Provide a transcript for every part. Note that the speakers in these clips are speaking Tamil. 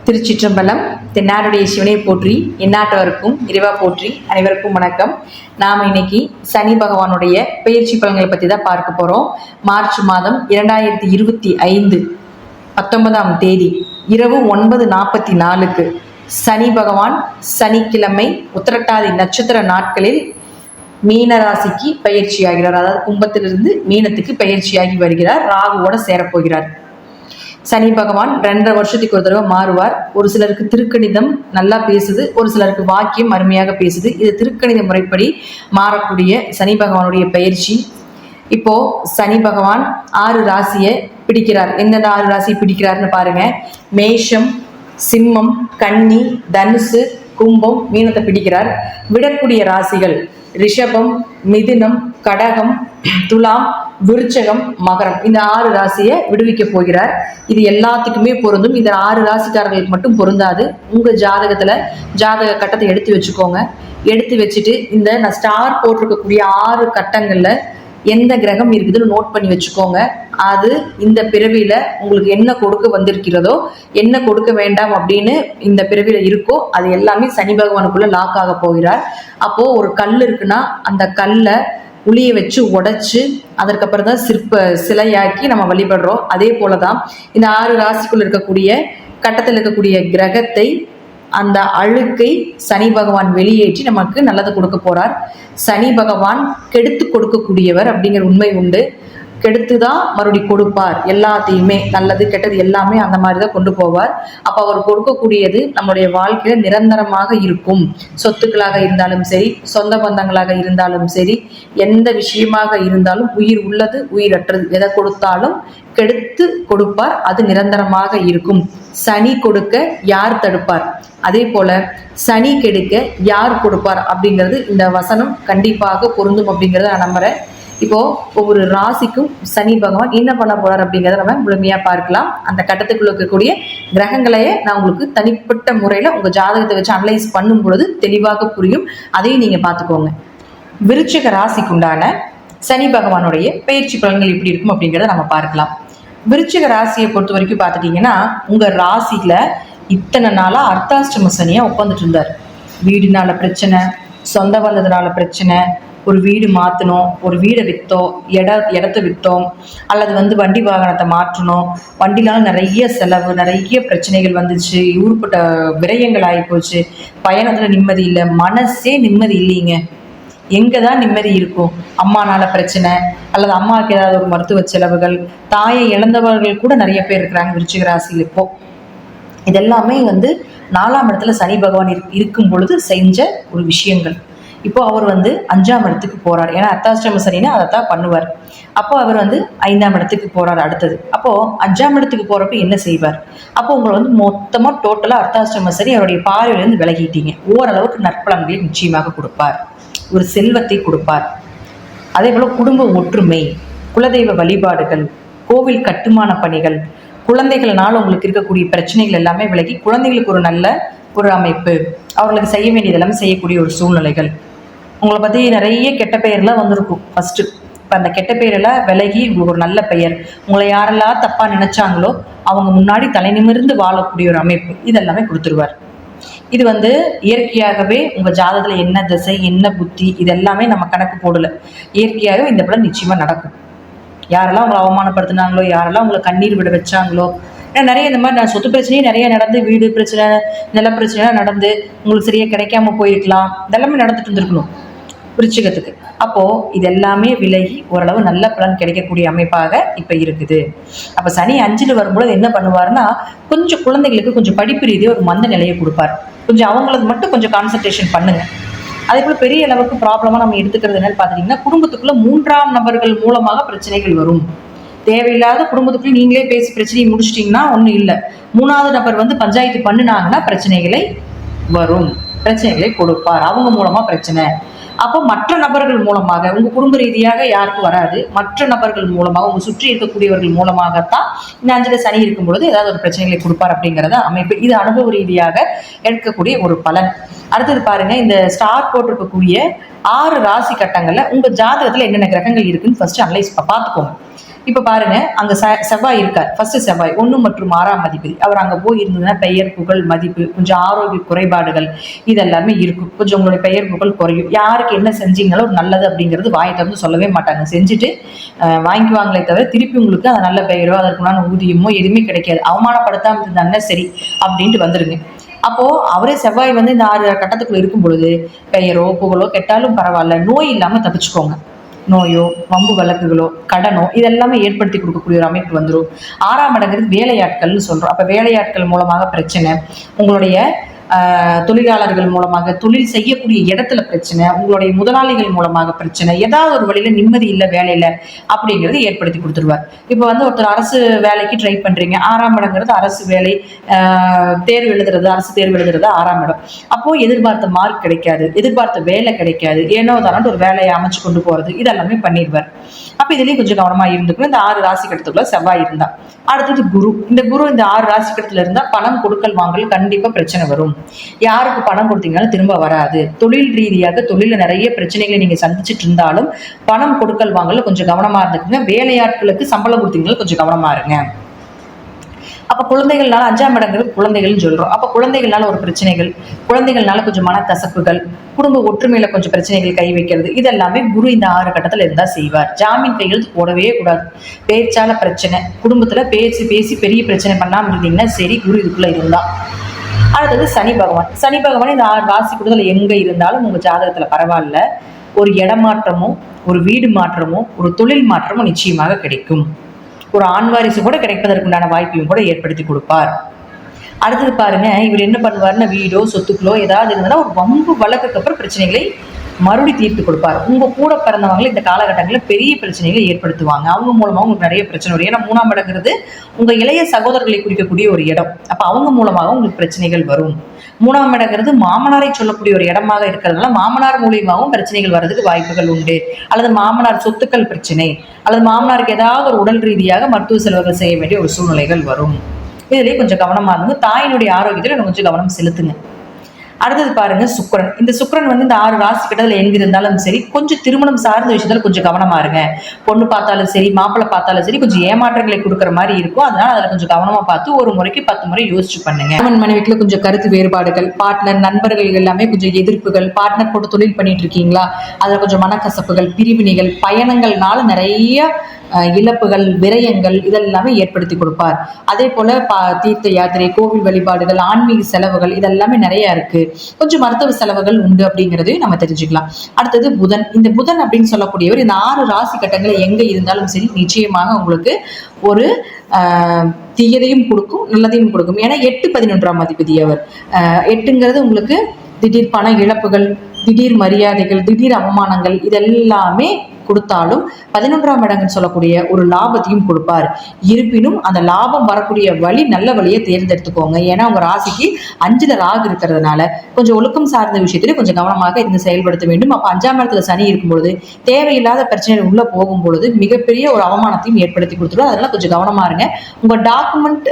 திருச்சிற்றம்பலம். தென்னாடுடைய சிவனை போற்றி, எந்நாட்டவருக்கும் இறைவா போற்றி. அனைவருக்கும் வணக்கம். நாம் இன்னைக்கு சனி பகவானுடைய பெயர்ச்சி பலன்களை பற்றி தான் பார்க்க போகிறோம். மார்ச் மாதம் 2025 19ஆம் தேதி இரவு 9:44 சனி பகவான் சனிக்கிழமை உத்திரட்டாதி நட்சத்திர நாட்களில் மீனராசிக்கு பயிற்சியாகிறார். அதாவது கும்பத்திலிருந்து மீனத்துக்கு பயிற்சியாகி வருகிறார். ராகுவோட சேரப்போகிறார். சனி பகவான் 2.5 வருஷத்துக்கு ஒரு தடவை மாறுவார். ஒரு சிலருக்கு திருக்கணிதம் நல்லா பேசுது, ஒரு சிலருக்கு வாக்கியம் அருமையாக பேசுது. இது திருக்கணித முறைப்படி மாறக்கூடிய சனி பகவானுடைய பயிற்சி. இப்போ சனி பகவான் 6 ராசியை பிடிக்கிறார். எந்தெந்த 6 ராசி பிடிக்கிறார்னு பாருங்க. மேஷம், சிம்மம், கன்னி, தனுசு, கும்பம், மீனத்தை பிடிக்கிறார். விடக்கூடிய ராசிகள் ரிஷபம், மிதுனம், கடகம், துலாம், விருச்சகம், மகரம். இந்த 6 ராசியை விடுவிக்க போகிறார். இது எல்லாத்துக்குமே பொருந்தும். இந்த 6 ராசிக்காரர்களுக்கு மட்டும் பொருந்தாது. உங்க ஜாதகத்துல ஜாதக கட்டத்தை எடுத்து வச்சுக்கோங்க. எடுத்து வச்சுட்டு இந்த நான் ஸ்டார் போட்டிருக்கக்கூடிய 6 கட்டங்கள்ல எந்த கிரகம் இருக்குதுன்னு நோட் பண்ணி வச்சுக்கோங்க. அது இந்த பிறவியில உங்களுக்கு என்ன கொடுக்க வந்திருக்கிறதோ, என்ன கொடுக்க வேண்டாம் அப்படின்னு இந்த பிறவியில இருக்கோ, அது எல்லாமே சனி பகவானுக்குள்ள லாக் ஆக போகிறார். அப்போ ஒரு கல் இருக்குன்னா அந்த கல்லை உளிய வச்சு உடைச்சு அதற்கப்புறம் தான் சிலையாக்கி நம்ம வழிபடுறோம். அதே போலதான் இந்த 6 ராசிக்குள்ள இருக்கக்கூடிய கட்டத்தில் இருக்கக்கூடிய கிரகத்தை, அந்த அழுக்கை சனி பகவான் வெளியேற்றி நமக்கு நல்லது கொடுக்க போறார். சனி பகவான் கெடுத்து கொடுக்கக்கூடியவர் அப்படிங்கிற உண்மை உண்டு. கெடுத்துதான் மறுபடியும் கொடுப்பார். எல்லாத்தையுமே நல்லது கெட்டது எல்லாமே அந்த மாதிரி தான் கொண்டு போவார். அப்போ அவர் கொடுக்கக்கூடியது நம்மளுடைய வாழ்க்கையில நிரந்தரமாக இருக்கும். சொத்துக்களாக இருந்தாலும் சரி, சொந்த பந்தங்களாக இருந்தாலும் சரி, எந்த விஷயமாக இருந்தாலும், உயிர் உள்ளது உயிரற்றது எதை கொடுத்தாலும் கெடுத்து கொடுப்பார். அது நிரந்தரமாக இருக்கும். சனி கொடுக்க யார் தடுப்பார்? அதே போல சனி கெடுக்க யார் கொடுப்பார் அப்படிங்கிறது இந்த வசனம் கண்டிப்பாக பொருந்தும் அப்படிங்கிறத நான் நம்புறேன். இப்போ ஒவ்வொரு ராசிக்கும் சனி பகவான் என்ன பண்ண போறார் அப்படிங்கிறத நம்ம முழுமையா பார்க்கலாம். அந்த கட்டத்துக்குள்ள இருக்கக்கூடிய கிரகங்களையே நான் உங்களுக்கு தனிப்பட்ட முறையில உங்க ஜாதகத்தை வச்சு அனலைஸ் பண்ணும் பொழுது தெளிவாக புரியும். அதையும் நீங்க பார்த்துக்கோங்க. விருச்சிக ராசிக்குண்டான சனி பகவானுடைய பயிற்சி பலன்கள் எப்படி இருக்கும் அப்படிங்கிறத நம்ம பார்க்கலாம். விருச்சிக ராசியை பொறுத்த வரைக்கும் பார்த்துட்டீங்கன்னா, உங்க ராசியில இத்தனை நாளா அர்த்தாஷ்டம சனியா உட்காந்துட்டு இருந்தார். வீடுனால பிரச்சனை, சொந்த பந்ததுனால பிரச்சனை, ஒரு வீடு மாற்றணும், ஒரு வீடை விற்றோம், இடத்த விற்றோம், அல்லது வண்டி வாகனத்தை மாற்றணும், வண்டினால நிறைய செலவு, நிறைய பிரச்சனைகள் வந்துச்சு, ஊருப்பட்ட விரயங்கள் ஆகி போச்சு, பயணத்தில் நிம்மதி இல்லை, மனசே நிம்மதி இல்லைங்க. எங்கே தான் நிம்மதி இருக்கும்? அம்மானால பிரச்சனை, அல்லது அம்மாவுக்கு ஏதாவது ஒரு மருத்துவ செலவுகள், தாயை இழந்தவர்கள் கூட நிறைய பேர் இருக்கிறாங்க விருச்சிக ராசியில். இப்போ இதெல்லாமே 4ஆம் இடத்துல சனி பகவான் இருக்கும் பொழுது செஞ்ச ஒரு விஷயங்கள். இப்போ அவர் 5ஆம் இடத்துக்கு போறார். ஏன்னா அர்த்தாஷ்டம சனினா அதைத்தான் பண்ணுவார். அப்போ அவர் 5ஆம் இடத்துக்கு போறார் அடுத்தது. அப்போ 5ஆம் இடத்துக்கு போறப்ப என்ன செய்வார்? அப்போ உங்களை மொத்தமா டோட்டலா அர்த்தாஷ்டம சனி அவருடைய பார்வையிலிருந்து விலகிட்டீங்க. ஓரளவுக்கு நற்பலன்களை நிச்சயமாக கொடுப்பார். ஒரு செல்வத்தை கொடுப்பார். அதே போல குடும்ப ஒற்றுமை, குலதெய்வ வழிபாடுகள், கோவில் கட்டுமான பணிகள், குழந்தைகள்னால உங்களுக்கு இருக்கக்கூடிய பிரச்சனைகள் எல்லாமே விலகி குழந்தைகளுக்கு ஒரு நல்ல ஒரு அமைப்பு, அவர்களுக்கு செய்ய வேண்டியது எல்லாமே செய்யக்கூடிய ஒரு சூழ்நிலைகள். உங்களை பற்றி நிறைய கெட்ட பெயர்லாம் வந்திருக்கும் ஃபஸ்ட்டு. இப்போ அந்த கெட்ட பெயரெல்லாம் விலகி உங்களுக்கு ஒரு நல்ல பெயர், உங்களை யாரெல்லாம் தப்பாக நினைச்சாங்களோ அவங்க முன்னாடி தலை நிமிர்ந்து வாழக்கூடிய ஒரு அமைப்பு, இதெல்லாமே கொடுத்துருவார். இது இயற்கையாகவே உங்கள் ஜாதகத்தில் என்ன திசை, என்ன புத்தி, இதெல்லாமே நம்ம கணக்கு போடலை. இயற்கையாகவே இந்த படம் நிச்சயமாக நடக்கும். யாரெல்லாம் உங்களை அவமானப்படுத்தினாங்களோ, யாரெல்லாம் உங்களை கண்ணீர் விட வச்சாங்களோ, ஏன்னா நிறைய இந்த மாதிரி நான் சொத்து பிரச்சனையும் நிறைய நடந்து, வீடு பிரச்சனை, நில பிரச்சனைலாம் நடந்து உங்களுக்கு சரியாக கிடைக்காம போயிருக்கலாம். இதெல்லாமே நடந்துட்டு இருந்திருக்கணும் விருச்சிகத்துக்கு. அப்போது இது எல்லாமே விலகி ஓரளவு நல்ல பலன் கிடைக்கக்கூடிய அமைப்பாக இப்போ இருக்குது. அப்போ சனி 5ல் வரும்போது என்ன பண்ணுவார்னா, கொஞ்சம் குழந்தைகளுக்கு கொஞ்சம் படிப்பு ரீதியாக ஒரு மந்த நிலையை கொடுப்பார். கொஞ்சம் அவங்களுக்கு மட்டும் கொஞ்சம் கான்சன்ட்ரேஷன் பண்ணுங்க. அதே போல் பெரிய அளவுக்கு ப்ராப்ளமாக நம்ம எடுத்துக்கிறது என்னன்னு பார்த்துட்டிங்கன்னா, குடும்பத்துக்குள்ள 3ஆம் நபர்கள் மூலமாக பிரச்சனைகள் வரும். தேவையில்லாத குடும்பத்துக்குள்ள நீங்களே பேசி பிரச்சனையை முடிச்சிட்டிங்கன்னா ஒன்றும் இல்லை. 3வது நபர் பஞ்சாயத்து பண்ணினாங்கன்னா பிரச்சனைகளை வரும், பிரச்சனைகளை கொடுப்பார். அவங்க மூலமாக பிரச்சனை. அப்போ மற்ற நபர்கள் மூலமாக, உங்கள் குடும்ப ரீதியாக யாருக்கும் வராது, மற்ற நபர்கள் மூலமாக, உங்கள் சுற்றி இருக்கக்கூடியவர்கள் மூலமாகத்தான் இந்த 5ல் சனி இருக்கும் பொழுது ஏதாவது ஒரு பிரச்சனைகளை கொடுப்பார் அப்படிங்கிறத அமைப்பு. இது அனுபவ ரீதியாக எடுக்கக்கூடிய ஒரு பலன். அடுத்தது பாருங்க, இந்த ஸ்டார் போட்டிருக்கக்கூடிய 6 ராசி கட்டங்கள்ல உங்க ஜாதகத்துல என்னென்ன கிரகங்கள் இருக்குன்னு ஃபர்ஸ்ட் அனலைஸ் பார்த்துக்கோங்க. இப்போ பாருங்க, அங்க செவ்வாய் இருக்கார். ஃபர்ஸ்ட் செவ்வாய் 1 மற்றும் 6ஆம் அதிபதி. அவர் அங்க போய் இருந்ததுன்னா பெயர் புகழ் மதிப்பு, கொஞ்சம் ஆரோக்கிய குறைபாடுகள் இதெல்லாமே இருக்கும். கொஞ்சம் உங்களுடைய பெயர் புகழ் குறையும். யாருக்கு என்ன செஞ்சீங்களோ நல்லது அப்படிங்கிறது வாயை திறந்து சொல்லவே மாட்டாங்க. செஞ்சுட்டு வாங்கிக்குவாங்களே தவிர திருப்பி உங்களுக்கு அந்த நல்ல பெயரோ அதற்குண்டான ஊதியமோ எதுவுமே கிடைக்காது. அவமானப்படுத்தாம இருந்தாங்கன்னா சரி அப்படின்ட்டு வந்துருங்க. அப்போ அவரே செவ்வாய் இந்த 6 கட்டத்துக்குள்ள இருக்கும் பொழுது பெயரோ புகழோ கெட்டாலும் பரவாயில்ல, நோய் இல்லாம தப்பிச்சுக்கோங்க. நோயோ வம்பு வழக்குகளோ கடனோ இதெல்லாமே ஏற்படுத்தி கொடுக்கக்கூடிய ஒரு அமைப்பு வந்துடும். 6ஆம் இடங்கிறது வேலையாட்கள்னு சொல்றோம். அப்ப வேலையாட்கள் மூலமாக பிரச்சனை, உங்களுடைய தொழிலாளர்கள் மூலமாக, தொழில் செய்யக்கூடிய இடத்துல பிரச்சனை, உங்களுடைய முதலாளிகள் மூலமாக பிரச்சனை, ஏதாவது ஒரு வழியில நிம்மதி இல்லை வேலையில அப்படிங்கிறது ஏற்படுத்தி கொடுத்துருவார். இப்போ ஒருத்தர் அரசு வேலைக்கு ட்ரை பண்றீங்க, 6ஆம் இடங்கிறது அரசு வேலை, தேர்வு எழுதுறது, அரசு தேர்வு எழுதுறது 6ஆம் இடம். அப்போ எதிர்பார்த்த மார்க் கிடைக்காது, எதிர்பார்த்த வேலை கிடைக்காது, ஏனோ தானே ஒரு வேலையை அமைச்சு கொண்டு போறது இதெல்லாமே பண்ணிடுவார். அப்ப இதுலயும் கொஞ்சம் கவனமா இருந்துக்கணும். இந்த 6 ராசி கட்டத்துக்குள்ள செவ்வாய் இருந்தா. அடுத்தது குரு. இந்த குரு இந்த 6 ராசி கட்டத்துல இருந்தா பணம் கொடுக்கல் வாங்கல் கண்டிப்பா பிரச்சனை வரும். யாருக்கு பணம் கொடுத்தீங்கன்னாலும் திரும்ப வராது. தொழில் ரீதியாக தொழில நிறைய பிரச்சனைகளை நீங்க சந்திச்சுட்டு இருந்தாலும் பணம் கொடுக்கல் வாங்கல கொஞ்சம் கவனமா இருந்துக்குங்க. வேலையாட்களுக்கு சம்பளம் கொடுத்தீங்கன்னா கொஞ்சம் கவனமா இருங்க. அப்ப குழந்தைகள்னால 5ஆம் இடங்கிறது குழந்தைகள்னு சொல்றோம். அப்ப குழந்தைகள்னால ஒரு பிரச்சனைகள், குழந்தைகள்னால கொஞ்சம் மனக்கசப்புகள், குடும்ப ஒற்றுமையில கொஞ்சம் பிரச்சனைகள் கை வைக்கிறது இதெல்லாமே குரு இந்த 6 கட்டத்துல இருந்தா செய்வார். ஜாமீன் கையெழுத்து போடவே கூடாது. பேச்சால பிரச்சனை, குடும்பத்துல பேசி பேசி பெரிய பிரச்சனை பண்ணாம இருந்தீங்கன்னா சரி, குரு இதுக்குள்ள இருந்தா. அடுத்தது சனி பகவான். சனி பகவான் இந்த 6 ராசி கூடுதல் எங்க இருந்தாலும் உங்க ஜாதகத்துல பரவாயில்ல, ஒரு இடமாற்றமோ, ஒரு வீடு மாற்றமோ, ஒரு தொழில் மாற்றமோ நிச்சயமாக கிடைக்கும். ஒரு ஆண் வாரிசு கூட கிடைப்பதற்குண்டான வாய்ப்பையும் கூட ஏற்படுத்தி கொடுப்பார். அடுத்தது பாருங்க, இவர் என்ன பண்ணுவாருன்னா வீடோ சொத்துக்களோ ஏதாவது இருந்ததுன்னா ஒரு வம்பு வழக்குக்கு அப்புறம் பிரச்சனைகளை மறுபடி தீர்த்து கொடுப்பார். உங்க கூட பிறந்தவங்களை இந்த காலகட்டங்களில் பெரிய பிரச்சனைகளை ஏற்படுத்துவாங்க. அவங்க மூலமாக உங்களுக்கு நிறைய பிரச்சனை வரும். ஏன்னா 3ஆம் இடங்கிறது உங்க இளைய சகோதரர்களை குறிக்கக்கூடிய ஒரு இடம். அப்ப அவங்க மூலமாக உங்களுக்கு பிரச்சனைகள் வரும். 3ஆம் இடங்கிறது மாமனாரை சொல்லக்கூடிய ஒரு இடமாக இருக்கிறதுனால மாமனார் மூலியமாகவும் பிரச்சனைகள் வர்றதுக்கு வாய்ப்புகள் உண்டு. அல்லது மாமனார் சொத்துக்கள் பிரச்சனை, அல்லது மாமனாருக்கு ஏதாவது ஒரு உடல் ரீதியாக மருத்துவ செலவுகள் செய்ய வேண்டிய ஒரு சூழ்நிலைகள் வரும். இதுலயே கொஞ்சம் கவனமா இருங்க. தாயினுடைய ஆரோக்கியத்தில் கொஞ்சம் கவனம் செலுத்துங்க. அடுத்தது பாருங்க சுக்கிரன். இந்த சுக்கிரன் இந்த 6 ராசி கட்டத்துல எங்க இருந்தாலும் சரி, கொஞ்சம் திருமணம் சார்ந்த விஷயத்துல கொஞ்சம் கவனமா இருங்க. பொண்ணு பார்த்தாலும் சரி, மாப்பிள்ளை பார்த்தாலும் சரி, கொஞ்சம் ஏமாற்றங்களை கொடுக்குற மாதிரி இருக்கும். அதனால அதுல கொஞ்சம் கவனமா பார்த்து ஒரு முறைக்கு 10 முறை யோசிச்சு பண்ணுங்க. கணவன் மனைவிக்குள்ள கொஞ்சம் கருத்து வேறுபாடுகள், பார்ட்னர் நண்பர்கள் எல்லாமே கொஞ்சம் எதிர்ப்புகள், பார்ட்னர் போட்டு தொழில் பண்ணிட்டு இருக்கீங்களா அதுல கொஞ்சம் மனக்கசப்புகள், பிரிவினைகள், பயணங்கள்னால நிறைய இழப்புகள், விரயங்கள் இதெல்லாமே ஏற்படுத்தி கொடுப்பார். அதே போல தீர்த்த யாத்திரை, கோவில் வழிபாடுகள், ஆன்மீக செலவுகள் இதெல்லாமே நிறைய இருக்கு. கொஞ்சம் மருத்துவ செலவுகள் உண்டு அப்படிங்கிறதையும் நம்ம தெரிஞ்சுக்கலாம். அடுத்தது புதன். இந்த புதன் அப்படின்னு சொல்லக்கூடியவர் இந்த 6 ராசி கட்டங்களை எங்க இருந்தாலும் சரி நிச்சயமாக உங்களுக்கு ஒரு தீயதையும் கொடுக்கும், நல்லதையும் கொடுக்கும். ஏன்னா 8-11ஆம் அதிபதி அவர். 8ங்கிறது உங்களுக்கு திடீர் பண இழப்புகள், திடீர் மரியாதைகள், திடீர் அவமானங்கள் இதெல்லாமே கொடுத்தாலும் 11ஆம் இடங்கன்னு சொல்லக்கூடிய ஒரு லாபத்தையும் கொடுப்பார். இருப்பினும் அந்த லாபம் வரக்கூடிய வழி நல்ல வழியை தேர்ந்தெடுத்துக்கோங்க. ஏன்னா உங்க ராசிக்கு 5ல ராகு இருக்கிறதுனால கொஞ்சம் ஒழுக்கம் சார்ந்த விஷயத்திலே கொஞ்சம் கவனமாக இருந்து செயல்படுத்த வேண்டும். அப்ப 5ஆம் இடத்துல சனி இருக்கும் பொழுது தேவையில்லாத பிரச்சனை உள்ள போகும் பொழுது மிகப்பெரிய ஒரு அவமானத்தையும் ஏற்படுத்தி கொடுத்துரும். அதனால கொஞ்சம் கவனமா இருங்க. உங்க டாக்குமெண்ட்,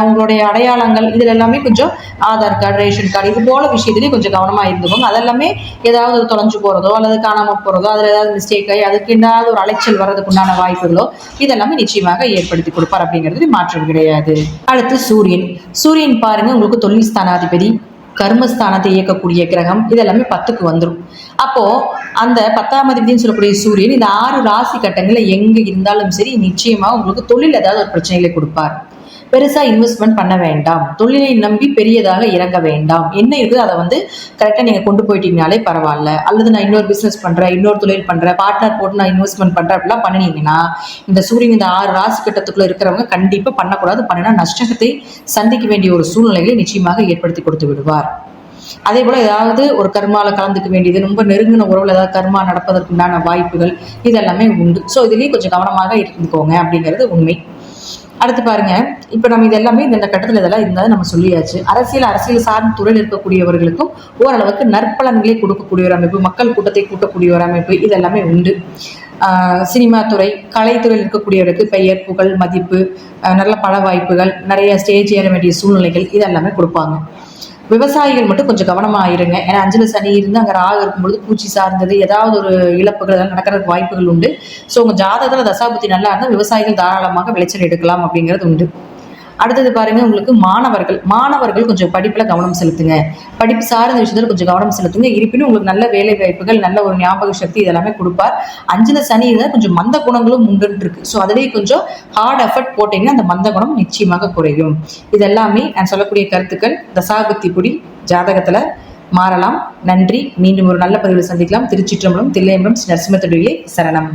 உங்களுடைய அடையாளங்கள் இதுல எல்லாமே கொஞ்சம் ஆதார் கார்டு, ரேஷன் கார்டு இது போல விஷயத்திலேயே கொஞ்சம் கவனமா இருந்துக்கோங்க. அதெல்லாமே ஏதாவது தொலைஞ்சு போறதோ அல்லது காணாம போறதோ அதுல ஏதாவது மிஸ்டேக் ஆகி அதுக்கு ஏதாவது ஒரு அலைச்சல் வர்றதுக்கு உண்டான வாய்ப்புகளோ இதெல்லாமே நிச்சயமாக ஏற்படுத்தி கொடுப்பார். அப்படிங்கிறது மாற்றம் கிடையாது. அடுத்து சூரியன். சூரியன் பாருங்க உங்களுக்கு தொழில் ஸ்தானாதிபதி, கர்மஸ்தானத்தை இயக்கக்கூடிய கிரகம் இதெல்லாமே 10க்கு வந்துடும். அப்போ அந்த 10ஆம் அதிபதினு சொல்லக்கூடிய சூரியன் இந்த 6 ராசி கட்டங்கள்ல எங்க இருந்தாலும் சரி நிச்சயமாக உங்களுக்கு தொழில் ஏதாவது ஒரு பிரச்சனைகளை கொடுப்பார். பெருசா இன்வெஸ்ட்மெண்ட் பண்ண வேண்டாம். தொழிலை நம்பி பெரியதாக இறங்க வேண்டாம். என்ன இருக்குது அதை கரெக்டா நீங்க கொண்டு போயிட்டீங்கனாலே பரவாயில்ல. அல்லது நான் இன்னொரு பிசினஸ் பண்றேன், இன்னொரு தொழில் பண்றேன், பார்ட்னர் போட்டு நான் இன்வெஸ்ட்மெண்ட் பண்றேன் அப்படிலாம் பண்ணினீங்கன்னா இந்த சூரியன் இந்த 6 ராசி கட்டத்துக்குள்ள இருக்கிறவங்க கண்டிப்பா பண்ணக்கூடாது. பண்ணினா நஷ்டத்தை சந்திக்க வேண்டிய ஒரு சூழ்நிலைகளை நிச்சயமாக ஏற்படுத்தி கொடுத்து விடுவார். அதே போல ஏதாவது ஒரு கர்மால கலந்துக்க வேண்டியது, ரொம்ப நெருங்கின உறவுல ஏதாவது கர்மா நடப்பதற்குண்டான வாய்ப்புகள் இதெல்லாமே உண்டு. ஸோ இதுலயே கொஞ்சம் கவனமாக இருந்துக்கோங்க அப்படிங்கிறது உண்மை. அடுத்து பாருங்க, இப்ப நம்ம இது எல்லாமே இந்த கட்டத்துல இதெல்லாம் இருந்தாலும் நம்ம சொல்லியாச்சு. அரசியல் சார்ந்த துறையில் இருக்கக்கூடியவர்களுக்கும் ஓரளவுக்கு நற்பலன்களை கொடுக்கக்கூடிய ஒரு அமைப்பு, மக்கள் கூட்டத்தை கூட்டக்கூடிய ஒரு அமைப்பு இதெல்லாமே உண்டு. சினிமா துறை, கலைத்துறையில் இருக்கக்கூடியவருக்கு பெயர் புகழ் மதிப்பு, நல்ல பல வாய்ப்புகள், நிறைய ஸ்டேஜ் ஏற வேண்டிய சூழ்நிலைகள் இதெல்லாமே கொடுப்பாங்க. விவசாயிகள் மட்டும் கொஞ்சம் கவனமாக இருங்க. ஏன்னா 5ல் சனி இருந்து அங்கே ராகு இருக்கும்பொழுது பூச்சி சார்ந்தது ஏதாவது ஒரு இழப்புகள் அதெல்லாம் நடக்கிறதுக்கு வாய்ப்புகள் உண்டு. ஸோ உங்கள் ஜாதகத்தில் தசாபுத்தி நல்லா இருந்தால் விவசாயிகள் தாராளமாக விளைச்சல் எடுக்கலாம் அப்படிங்கிறது உண்டு. அடுத்தது பாருங்க, உங்களுக்கு மாணவர்கள் கொஞ்சம் படிப்புல கவனம் செலுத்துங்க. படிப்பு சார்ந்த விஷயத்துல கொஞ்சம் கவனம் செலுத்துங்க. இருப்பினும் உங்களுக்கு நல்ல வேலை வாய்ப்புகள், நல்ல ஒரு ஞாபக சக்தி இதெல்லாமே கொடுப்பார். 5ல் சனி இருந்தால் கொஞ்சம் மந்த குணங்களும் உண்டுன்னு இருக்கு. ஸோ அதுலேயே கொஞ்சம் ஹார்ட் எஃபர்ட் போட்டீங்கன்னா அந்த மந்த குணம் நிச்சயமாக குறையும். இதெல்லாமே நான் சொல்லக்கூடிய கருத்துக்கள் தசாபுத்தி படி ஜாதகத்துல மாறலாம். நன்றி. மீண்டும் ஒரு நல்ல பதிவில் சந்திக்கலாம். திருச்சிற்றம்பலம், தில்லையம்பலம், ஸ்ரீ நரசிம்ம தொழிலே சரணம்.